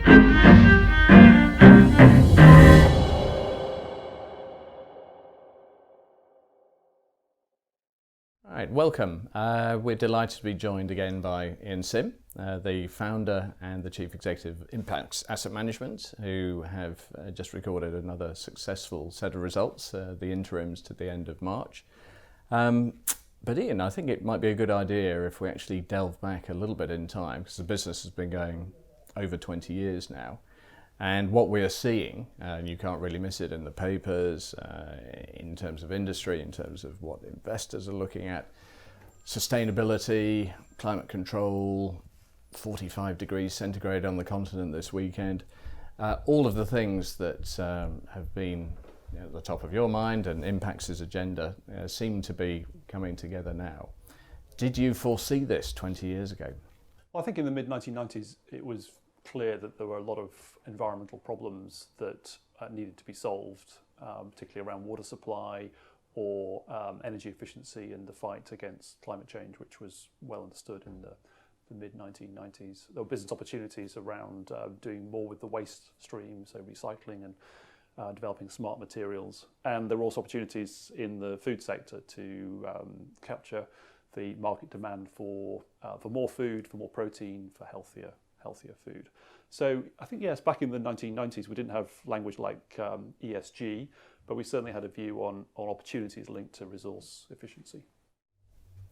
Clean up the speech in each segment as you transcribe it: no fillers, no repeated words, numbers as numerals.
All right, welcome. We're delighted to be joined again by Ian Simm, the founder and the chief executive of Impax Asset Management, who have just recorded another successful set of results, the interims to the end of March. But Ian, I think it might be a good idea if we actually delve back a little bit in time, because the business has been going over 20 years now. And what we are seeing, and you can't really miss it in the papers, in terms of industry, in terms of what investors are looking at, sustainability, climate control, 45 degrees centigrade on the continent this weekend, all of the things that have been at the top of your mind and Impax's agenda seem to be coming together now. Did you foresee this 20 years ago? Well, I think in the mid-1990s it was clear that there were a lot of environmental problems that needed to be solved, particularly around water supply or energy efficiency and the fight against climate change, which was well understood in the mid-1990s. There were business opportunities around doing more with the waste stream, so recycling and developing smart materials. And there were also opportunities in the food sector to capture the market demand for more food, for more protein, for healthier food. So I think, yes, back in the 1990s, we didn't have language like ESG, but we certainly had a view on opportunities linked to resource efficiency.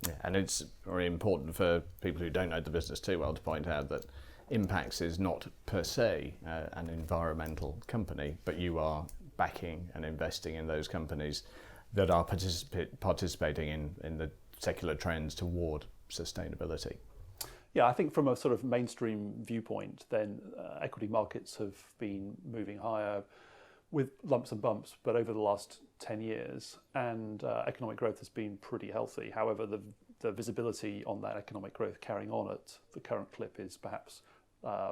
Yeah, and it's very important for people who don't know the business too well to point out that Impax is not per se an environmental company, but you are backing and investing in those companies that are participating in the secular trends toward sustainability. Yeah, I think from a sort of mainstream viewpoint, then equity markets have been moving higher with lumps and bumps, but over the last 10 years, and economic growth has been pretty healthy. However, the visibility on that economic growth carrying on at the current clip is perhaps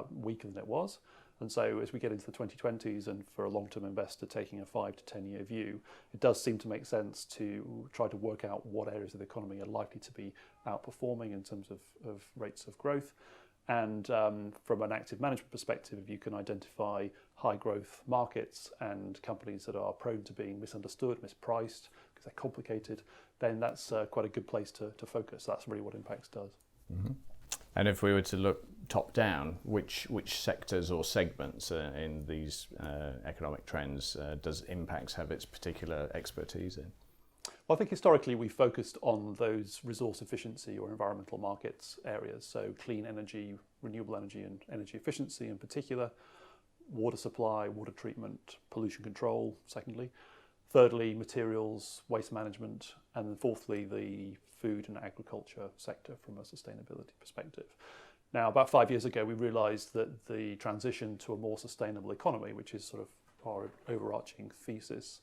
weaker than it was. And so as we get into the 2020s and for a long-term investor taking a 5 to 10 year view, it does seem to make sense to try to work out what areas of the economy are likely to be outperforming in terms of rates of growth. And from an active management perspective, if you can identify high growth markets and companies that are prone to being misunderstood, mispriced, because they're complicated, then that's quite a good place to focus. That's really what Impax does. Mm-hmm. And if we were to look top down, which sectors or segments in these economic trends does Impax have its particular expertise in? Well, I think historically we focused on those resource efficiency or environmental markets areas, so clean energy, renewable energy and energy efficiency in particular, water supply, water treatment, pollution control, secondly. Thirdly, materials, waste management, and then fourthly, the food and agriculture sector from a sustainability perspective. Now, about 5 years ago, we realised that the transition to a more sustainable economy, which is sort of our overarching thesis,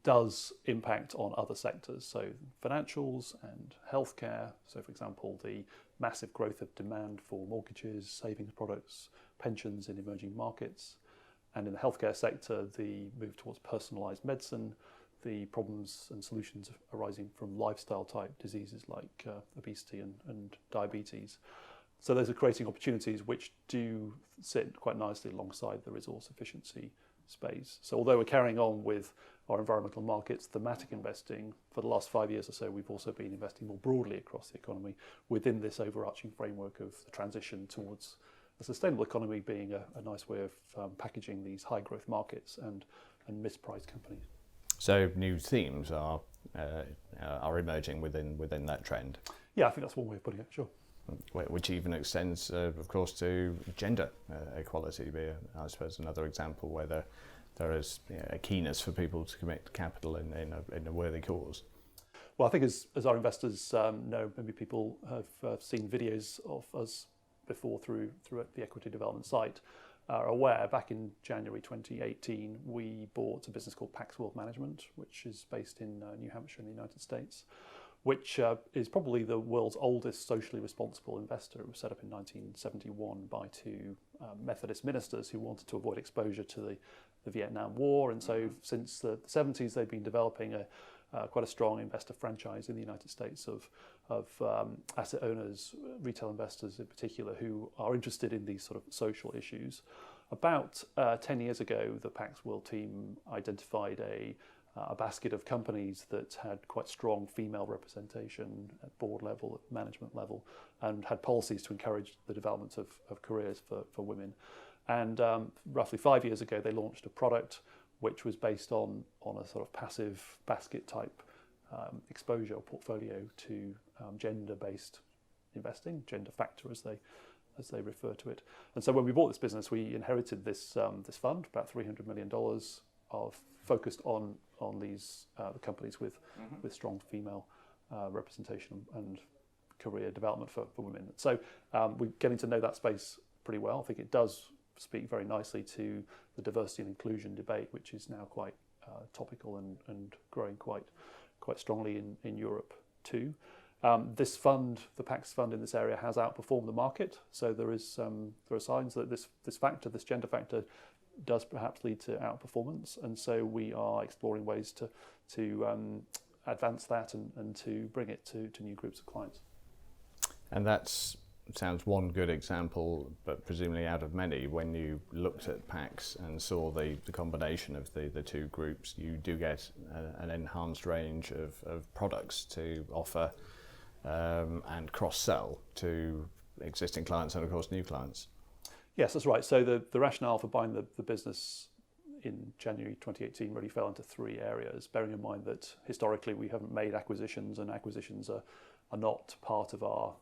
does impact on other sectors, so financials and healthcare. So, for example, the massive growth of demand for mortgages, savings products, pensions in emerging markets. And in the healthcare sector, the move towards personalised medicine, the problems and solutions arising from lifestyle type diseases like obesity and diabetes. So those are creating opportunities which do sit quite nicely alongside the resource efficiency space. So although we're carrying on with our environmental markets, thematic investing, for the last 5 years or so, we've also been investing more broadly across the economy within this overarching framework of the transition towards a sustainable economy being a nice way of packaging these high growth markets and mispriced companies. So new themes are emerging within that trend. Yeah, I think that's one way of putting it, sure. Which even extends, of course, to gender equality, I suppose, another example where there is a keenness for people to commit capital in a worthy cause. Well, I think as our investors know, maybe people have seen videos of us before through the equity development site, are aware back in January 2018 we bought a business called Pax Wealth Management, which is based in New Hampshire in the United States, which is probably the world's oldest socially responsible investor. It was set up in 1971 by two Methodist ministers who wanted to avoid exposure to the Vietnam War, and so since the 70s they've been developing quite a strong investor franchise in the United States of asset owners, retail investors in particular, who are interested in these sort of social issues. About 10 years ago, the Pax World team identified a basket of companies that had quite strong female representation at board level, at management level, and had policies to encourage the development of careers for women. And roughly 5 years ago, they launched a product which was based on a sort of passive basket type exposure or portfolio to gender-based investing, gender factor as they refer to it. And so when we bought this business, we inherited this fund, about $300 million, of focused on these the companies with strong female representation and career development for women. So we're getting to know that space pretty well. I think it does speak very nicely to the diversity and inclusion debate, which is now quite topical and growing quite strongly in Europe too. This fund, the Pax fund in this area, has outperformed the market. So there are signs that this gender factor, does perhaps lead to outperformance, and so we are exploring ways to advance that and to bring it to new groups of clients. And that sounds one good example, but presumably out of many. When you looked at Pax and saw the combination of the two groups, you do get an enhanced range of products to offer and cross-sell to existing clients and of course new clients. Yes, that's right. So the rationale for buying the business in January 2018 really fell into three areas, bearing in mind that historically we haven't made acquisitions, and acquisitions are not part of our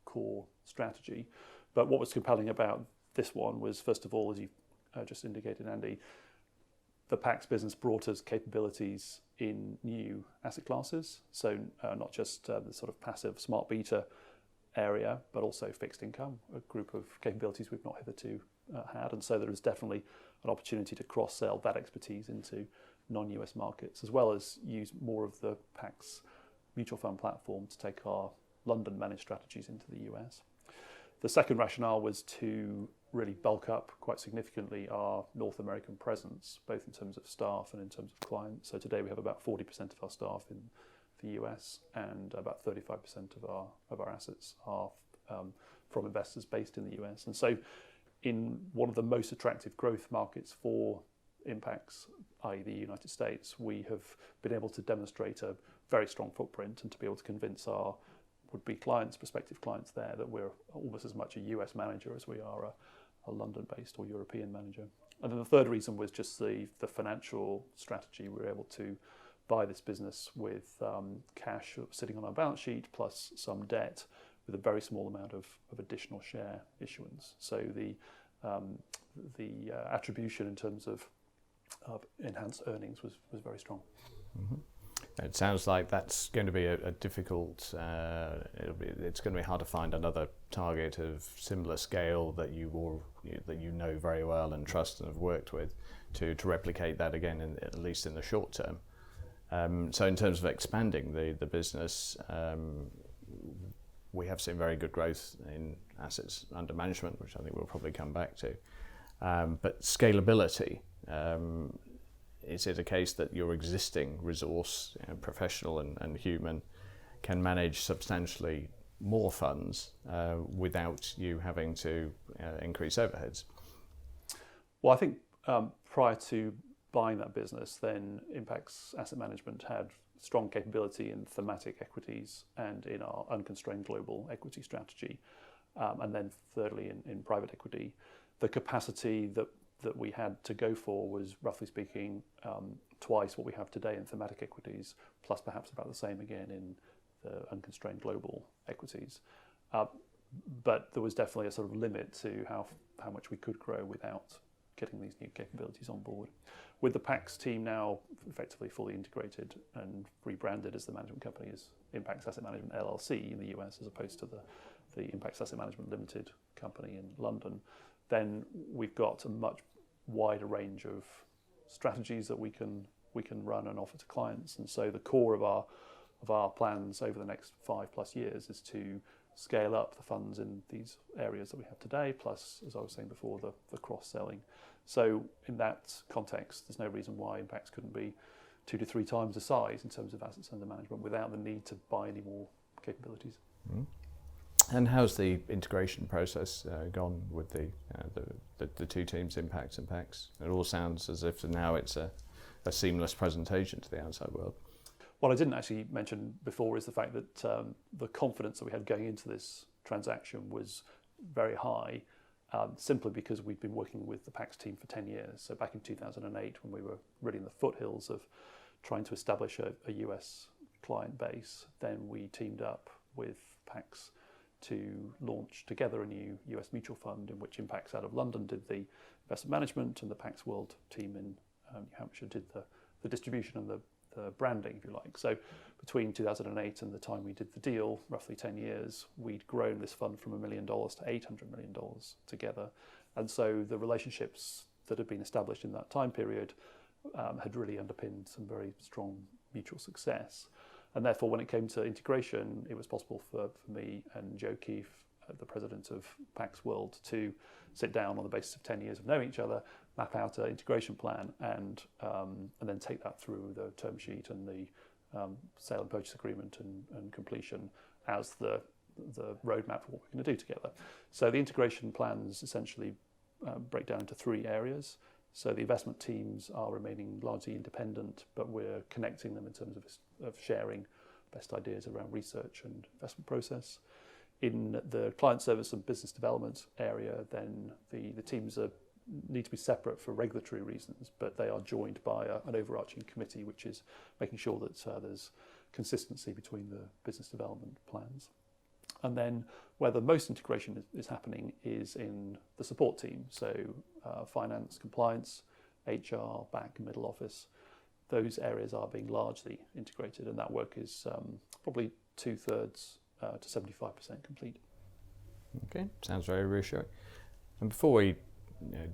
core strategy. But what was compelling about this one was, first of all, as you just indicated, Andy, the Pax business brought us capabilities in new asset classes. So not just the sort of passive smart beta area, but also fixed income, a group of capabilities we've not hitherto had. And so there is definitely an opportunity to cross-sell that expertise into non-US markets, as well as use more of the Pax mutual fund platform to take our London managed strategies into the US. The second rationale was to really bulk up quite significantly our North American presence, both in terms of staff and in terms of clients. So today we have about 40% of our staff in the US, and about 35% of our assets are from investors based in the US. And so in one of the most attractive growth markets for Impax, i.e. the United States, we have been able to demonstrate a very strong footprint and to be able to convince our would-be clients, prospective clients there, that we're almost as much a US manager as we are a London-based or European manager. And then the third reason was just the financial strategy. We were able to buy this business with cash sitting on our balance sheet plus some debt, with a very small amount of additional share issuance. So the attribution in terms of enhanced earnings was very strong. Mm-hmm. It sounds like that's going to be a difficult. It's going to be hard to find another target of similar scale that you know very well and trust and have worked with to replicate that again, at least in the short term. So in terms of expanding the business, we have seen very good growth in assets under management, which I think we'll probably come back to. But scalability, is it a case that your existing resource, professional and human, can manage substantially more funds without you having to increase overheads? Well, I think prior to buying that business, then Impax Asset Management had strong capability in thematic equities and in our unconstrained global equity strategy. And then thirdly, in private equity, the capacity that we had to go for was, roughly speaking, twice what we have today in thematic equities, plus perhaps about the same again in the unconstrained global equities. But there was definitely a sort of limit to how much we could grow without getting these new capabilities on board. With the Pax team now effectively fully integrated and rebranded as the management company as Impax Asset Management LLC in the US, as opposed to the Impax Asset Management Limited company in London, then we've got a much wider range of strategies that we can run and offer to clients. And so the core of our plans over the next 5+ years is to scale up the funds in these areas that we have today, plus, as I was saying before, the cross-selling. So in that context, there's no reason why Impax couldn't be 2 to 3 times the size in terms of assets under management without the need to buy any more capabilities. Mm. And how's the integration process gone with the two teams, Impax and Pax? It all sounds as if now it's a seamless presentation to the outside world. What I didn't actually mention before is the fact that the confidence that we had going into this transaction was very high, simply because we'd been working with the Pax team for 10 years. So back in 2008, when we were really in the foothills of trying to establish a US client base, then we teamed up with Pax to launch together a new US mutual fund in which Impax out of London did the investment management, and the Pax World team in New Hampshire did the distribution and the branding, if you like. So between 2008 and the time we did the deal, roughly 10 years, we'd grown this fund from $1 million to $800 million together. And so the relationships that had been established in that time period had really underpinned some very strong mutual success. And therefore, when it came to integration, it was possible for me and Joe Keefe, the president of Pax World, to sit down on the basis of 10 years of knowing each other, map out an integration plan, and then take that through the term sheet and the sale and purchase agreement and completion as the roadmap for what we're going to do together. So the integration plans essentially break down into three areas. So the investment teams are remaining largely independent, but we're connecting them in terms of sharing best ideas around research and investment process. In the client service and business development area, then the teams need to be separate for regulatory reasons, but they are joined by an overarching committee, which is making sure that there's consistency between the business development plans. And then where the most integration is happening is in the support team, so finance, compliance, HR, back and middle office. Those areas are being largely integrated, and that work is probably 2/3 to 75% complete. Okay, sounds very reassuring. And before we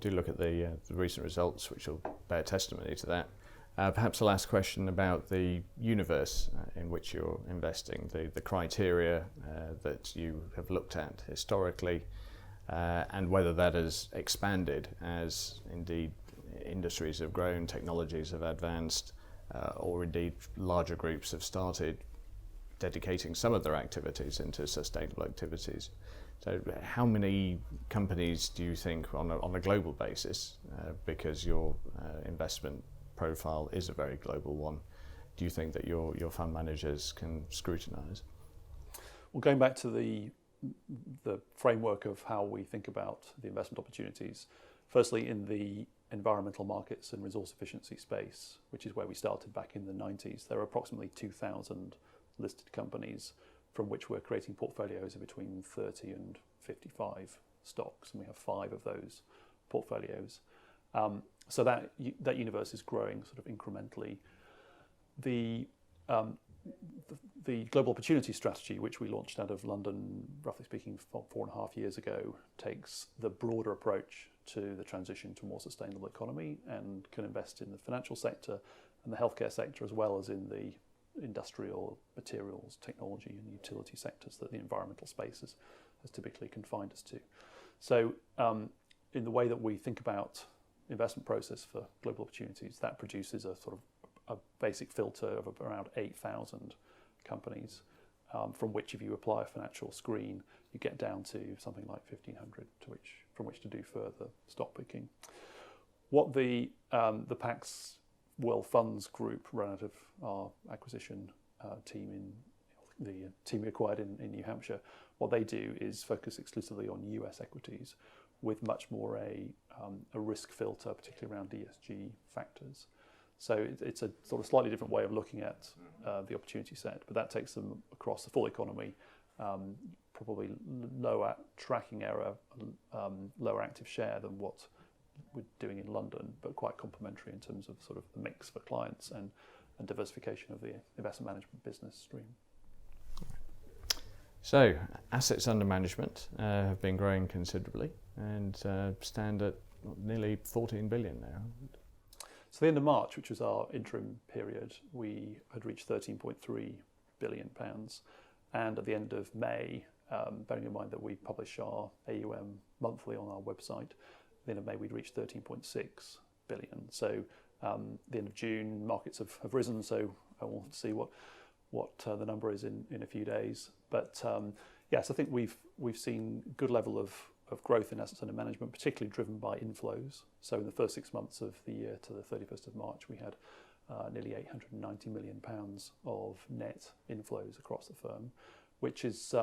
do look at the recent results, which will bear testimony to that, perhaps I'll ask a question about the universe in which you're investing, the criteria that you have looked at historically, and whether that has expanded as indeed industries have grown, technologies have advanced, or indeed larger groups have started dedicating some of their activities into sustainable activities. So how many companies do you think on a global basis, because your investment profile is a very global one, do you think that your fund managers can scrutinise? Well, going back to the framework of how we think about the investment opportunities, firstly in the environmental markets and resource efficiency space, which is where we started back in the 90s, there are approximately 2,000 listed companies from which we're creating portfolios of between 30 and 55 stocks, and we have 5 of those portfolios. So that universe is growing sort of incrementally. The Global Opportunity Strategy, which we launched out of London, roughly speaking, 4.5 years ago, takes the broader approach to the transition to a more sustainable economy and can invest in the financial sector and the healthcare sector, as well as in the industrial, materials, technology and utility sectors that the environmental space has typically confined us to. So in the way that we think about investment process for global opportunities, that produces a sort of a basic filter of around 8,000 companies, from which, if you apply a financial screen, you get down to something like 1,500 from which to do further stock picking. What the Pax World Funds Group ran out of our acquisition team in the team we acquired in New Hampshire, what they do is focus exclusively on US equities with much more a risk filter, particularly around ESG factors. So it's a sort of slightly different way of looking at the opportunity set, but that takes them across the full economy, probably lower tracking error, lower active share than what we're doing in London, but quite complementary in terms of sort of the mix for clients and diversification of the investment management business stream. So assets under management have been growing considerably and stand at nearly 14 billion now. So the end of March, which was our interim period, we had reached £13.3 billion. And at the end of May, bearing in mind that we publish our AUM monthly on our website, at the end of May we'd reached 13.6 billion. So the end of June, markets have risen, so I want to see what the number is in a few days. But yes, I think we've seen good level of growth in assets under management, particularly driven by inflows. So in the first 6 months of the year to the 31st of March, we had nearly £890 million of net inflows across the firm, which is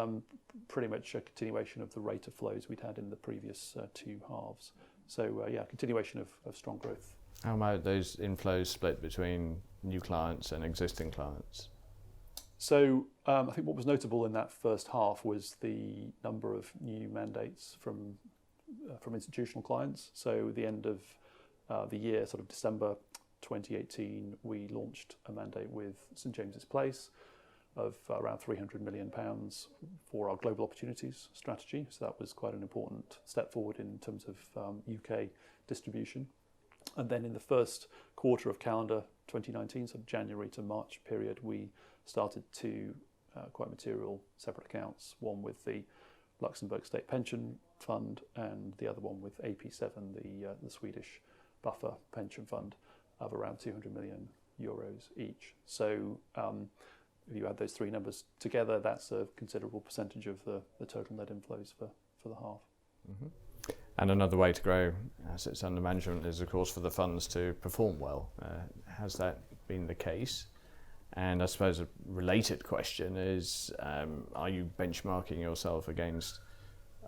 pretty much a continuation of the rate of flows we'd had in the previous 2 halves. So continuation of strong growth. How might those inflows split between new clients and existing clients? So I think what was notable in that first half was the number of new mandates from institutional clients. So at the end of the year, sort of December 2018, we launched a mandate with St James's Place of around £300 million for our global opportunities strategy. So that was quite an important step forward in terms of UK distribution. And then in the first quarter of calendar 2019, so January to March period, we started 2 quite material separate accounts, one with the Luxembourg State Pension Fund and the other one with AP7, the Swedish buffer pension fund, of around €200 million each. So if you add those 3 numbers together, that's a considerable percentage of the total net inflows for the half. Mm-hmm. And another way to grow assets under management is, of course, for the funds to perform well. Has that been the case? And I suppose a related question is, are you benchmarking yourself against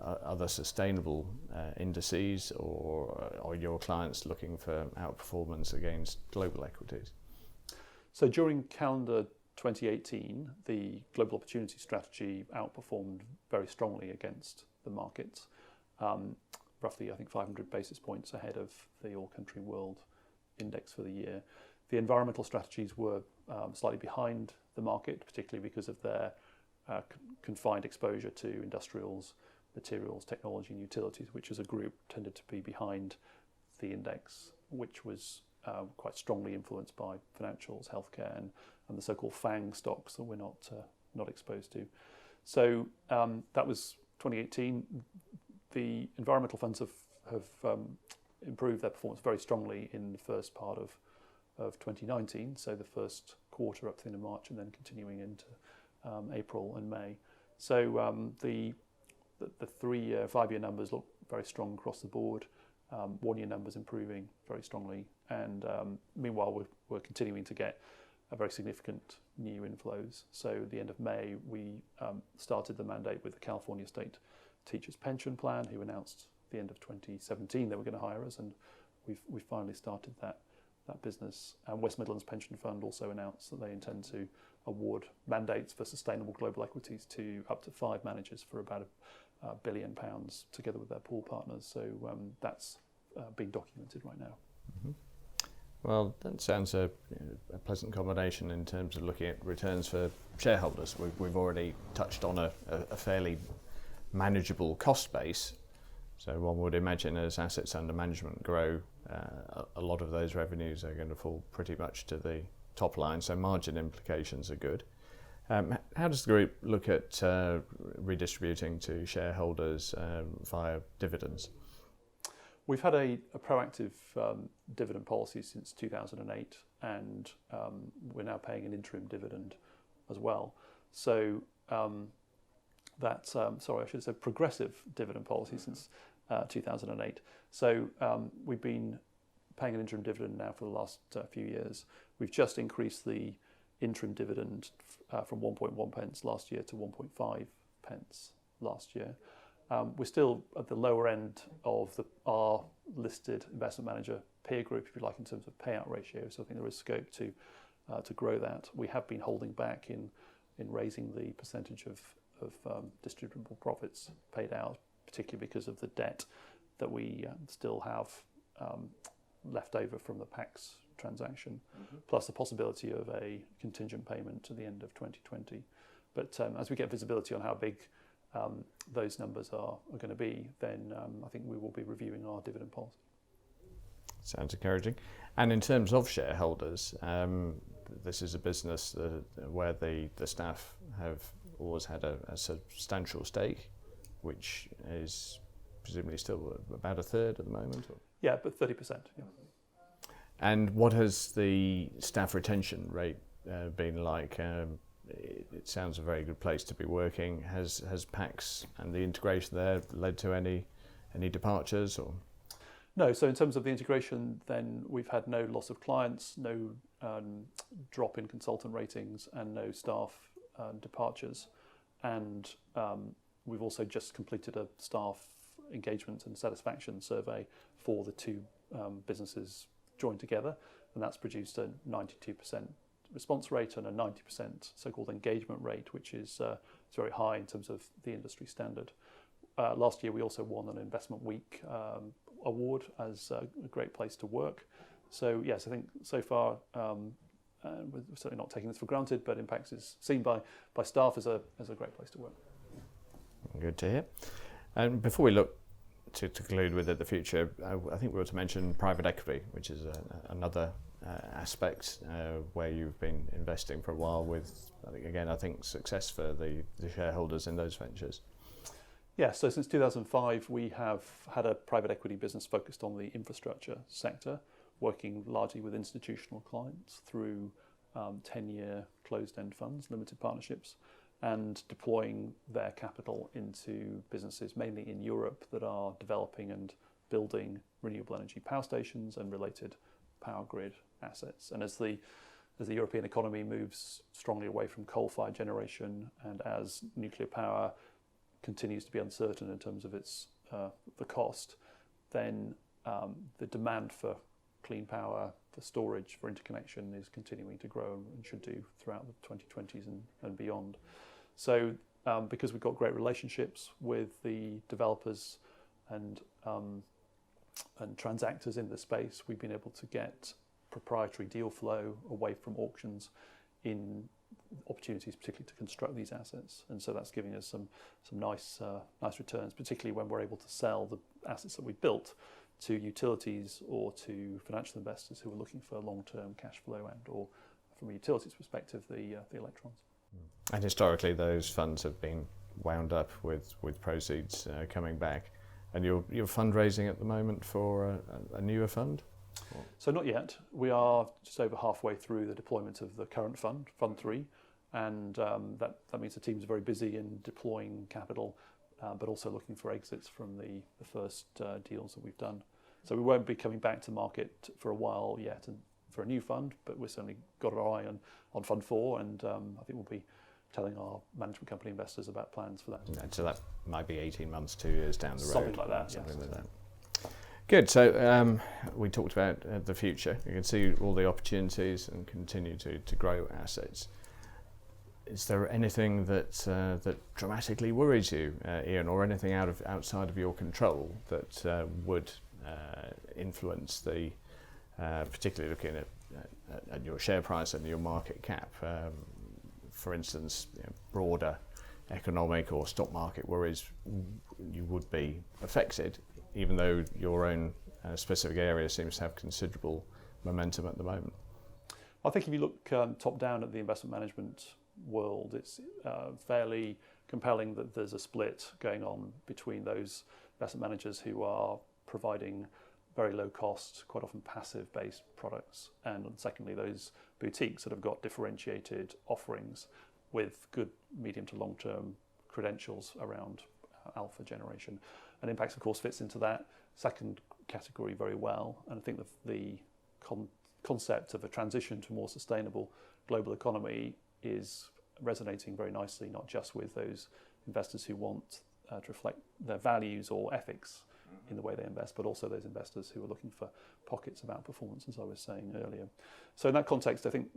other sustainable indices, or are your clients looking for outperformance against global equities? So during calendar 2018, the global opportunity strategy outperformed very strongly against the markets, roughly I think 500 basis points ahead of the All Country World Index for the year. The environmental strategies were slightly behind the market, particularly because of their confined exposure to industrials, materials, technology and utilities, which as a group tended to be behind the index, which was quite strongly influenced by financials, healthcare and the so-called FANG stocks that we're not exposed to. So that was 2018. The environmental funds have improved their performance very strongly in the first part of 2019, so the first quarter up to the end of March and then continuing into April and May. So the 3-year, 5-year numbers look very strong across the board. 1-year numbers improving very strongly, and meanwhile we're continuing to get a very significant new inflows. So at the end of May, we started the mandate with the California State Teachers Pension Plan, who announced at the end of 2017 they were going to hire us, and we've finally started that business. And West Midlands Pension Fund also announced that they intend to award mandates for sustainable global equities to up to 5 managers for about £1 billion together with their pool partners. So that's being documented right now. Mm-hmm. Well, that sounds a pleasant combination in terms of looking at returns for shareholders. We've already touched on a fairly manageable cost base. So one would imagine as assets under management grow, a lot of those revenues are going to fall pretty much to the top line, so margin implications are good. How does the group look at redistributing to shareholders via dividends? We've had a proactive dividend policy since 2008, and we're now paying an interim dividend as well. So that's, I should have said progressive dividend policy since 2008. So we've been paying an interim dividend now for the last few years. We've just increased the interim dividend from 1.1 pence last year to 1.5 pence last year. We're still at the lower end of our listed investment manager peer group, if you like, in terms of payout ratio. So I think there is scope to grow that. We have been holding back in raising the percentage of distributable profits paid out, particularly because of the debt that we still have left over from the Pax transaction, plus the possibility of a contingent payment to the end of 2020. But as we get visibility on how big those numbers are going to be, then I think we will be reviewing our dividend policy. Sounds encouraging. And in terms of shareholders, this is a business where the staff have always had a substantial stake, which is presumably still about a third at the moment? Or? Yeah, but 30%. Yeah. And what has the staff retention rate been like? it sounds a very good place to be working. Has Pax and the integration there led to any departures or? No, so in terms of the integration, then we've had no loss of clients, no drop in consultant ratings, and no staff departures. And we've also just completed a staff engagement and satisfaction survey for the two businesses joined together, and that's produced a 92% response rate and a 90% so-called engagement rate, which is very high in terms of the industry standard. Last year we also won an Investment Week award as a great place to work. So yes, I think so far we're certainly not taking this for granted, but Impax is seen by staff as a great place to work. Good to hear. And before we look to conclude with the future, I think we ought to mention private equity, which is another aspect where you've been investing for a while with, I think success for the shareholders in those ventures. Yeah, so since 2005 we have had a private equity business focused on the infrastructure sector, working largely with institutional clients through 10-year closed-end funds, limited partnerships, and deploying their capital into businesses mainly in Europe that are developing and building renewable energy power stations and related power grid assets. And as the European economy moves strongly away from coal-fired generation, and as nuclear power continues to be uncertain in terms of its the cost, then the demand for clean power, for storage, for interconnection is continuing to grow and should do throughout the 2020s and beyond. So because we've got great relationships with the developers and transactors in the space, we've been able to get proprietary deal flow away from auctions in opportunities, particularly to construct these assets, and so that's giving us some nice returns, particularly when we're able to sell the assets that we've built to utilities or to financial investors who are looking for long-term cash flow and, or from a utilities perspective, the electrons. And historically, those funds have been wound up with proceeds coming back, and you're fundraising at the moment for a newer fund. So not yet. We are just over halfway through the deployment of the current fund, Fund 3, and that means the team's very busy in deploying capital, but also looking for exits from the first deals that we've done. So we won't be coming back to market for a while yet and for a new fund, but we've certainly got our eye on Fund 4, and I think we'll be telling our management company investors about plans for that. And so that might be 18 months, 2 years down the road. Something like that, something yes. like that. Good. So we talked about the future. You can see all the opportunities and continue to grow assets. Is there anything that dramatically worries you, Ian, or anything outside of your control that would influence the, particularly looking at your share price and your market cap? For instance, broader economic or stock market worries, you would be affected, even though your own specific area seems to have considerable momentum at the moment. I think if you look top down at the investment management world, it's fairly compelling that there's a split going on between those investment managers who are providing very low cost, quite often passive based products, and secondly those boutiques that have got differentiated offerings with good medium to long term credentials around alpha generation. And Impax of course fits into that second category very well, and I think the concept of a transition to a more sustainable global economy is resonating very nicely, not just with those investors who want to reflect their values or ethics in the way they invest, but also those investors who are looking for pockets of outperformance, as I was saying earlier. So in that context, I think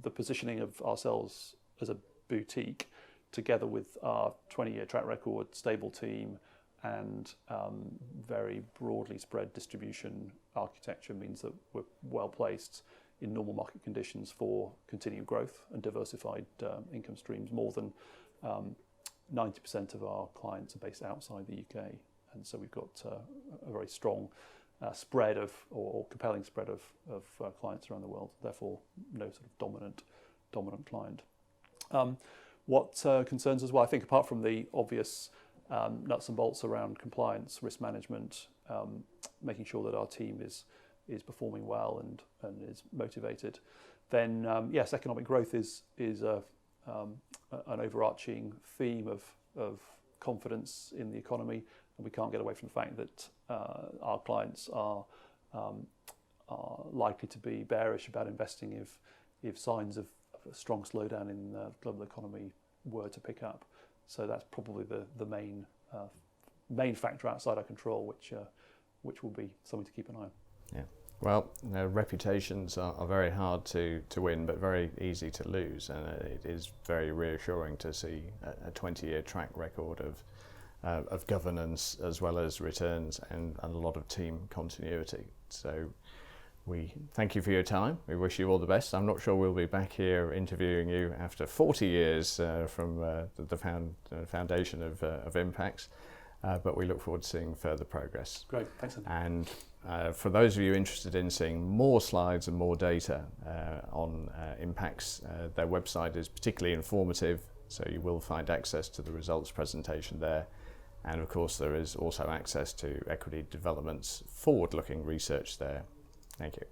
the positioning of ourselves as a boutique, together with our 20-year track record, stable team, and very broadly spread distribution architecture, means that we're well placed in normal market conditions for continued growth and diversified income streams. More than 90% of our clients are based outside the UK, and so we've got a very strong spread of, or compelling spread of clients around the world. Therefore, no sort of dominant client. What concerns us? Well, I think apart from the obvious nuts and bolts around compliance, risk management, making sure that our team is performing well and is motivated, then yes, economic growth is a an overarching theme of confidence in the economy, and we can't get away from the fact that our clients are likely to be bearish about investing if signs of a strong slowdown in the global economy were to pick up. So that's probably the main factor outside our control, which will be something to keep an eye on. Yeah. Well, reputations are very hard to win, but very easy to lose, and it is very reassuring to see a 20-year track record of governance as well as returns and a lot of team continuity. So we thank you for your time. We wish you all the best. I'm not sure we'll be back here interviewing you after 40 years from the foundation of Impax, but we look forward to seeing further progress. Great, thanks. And for those of you interested in seeing more slides and more data on Impax, their website is particularly informative, so you will find access to the results presentation there. And of course, there is also access to equity development's forward-looking research there. Thank you.